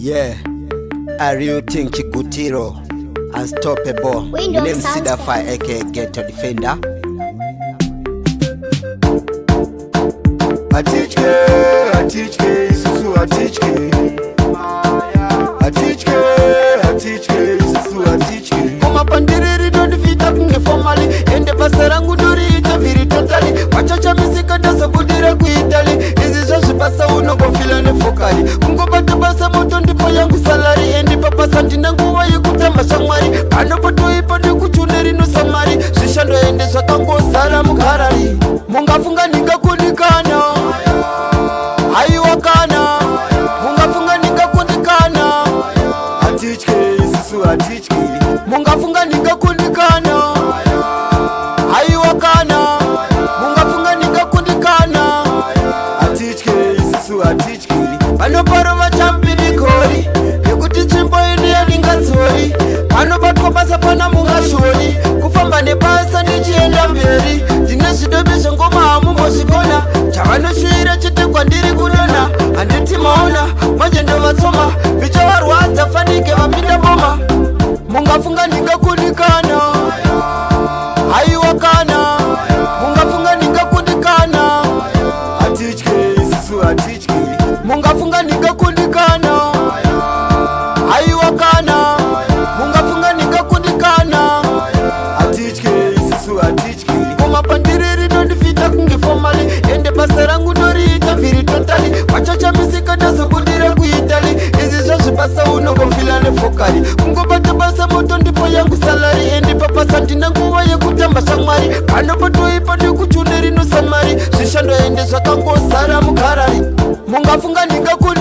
Yeah, a real thing Chikutiro, unstoppable. Name Sidafy aka Ghetto Defender. I teach K, Susu I teach K. I teach K, Susu I teach K. Kuma pandiri don't defeat up in the formally. Ende pasarangu duri ita viri totally. Wachacha misika dasa budira kuitali. Izi shashi pasa uno go fila ne fokali. Ungo bata basa moto ndipo yangu salari. Endi papa santina nguwa yukutamba shangmari. Ano pato ipade kuchuneri no samari. Shishando ende shakango sara mkarari. Mungafunga nika kunikana. Aiwakana. Mungafunga nika kunikana. I teach K, Susu I teach K. Mungafunga nika kunikana. Aiwakana. Mungafunga nika kunikana. I teach K, Susu I teach K. Ano paro vachampiri kori. Yekuti chimbo ini ya ningatsori. Ano batko basa pana munga shori. Kufamba ne basa nichienda mberi. Dine shidobisho ngoma hamu moshikona. Chavano shuira chite kwa ndiri kudona. Anditi maona, maje ndo vasoma. Vicha warwadza fanike vapinda boma. Mungafunga nika kunikana. Aiwakana. Mungafunga nika kunikana. I teach K, Susu I teach K. Mungafunga nika kunikana. Aiwakana. Mungafunga nika kunikana. I teach K, Susu I teach K. Kuma pandiriri don't defeat up kunge formally. Ende pasarangu dori ita viri totally. Wachacha misika daso budira kuitali. Izi shashi pasa uno go fila ne fokali. Ungo bata basa moto ndipo yangu salari. Endi papa santina nguwa yekutamba shangmari. Ano pato ipade kuchuneri no samari. Shishando ende shakango sara mkarari. Mungafunga nika kuni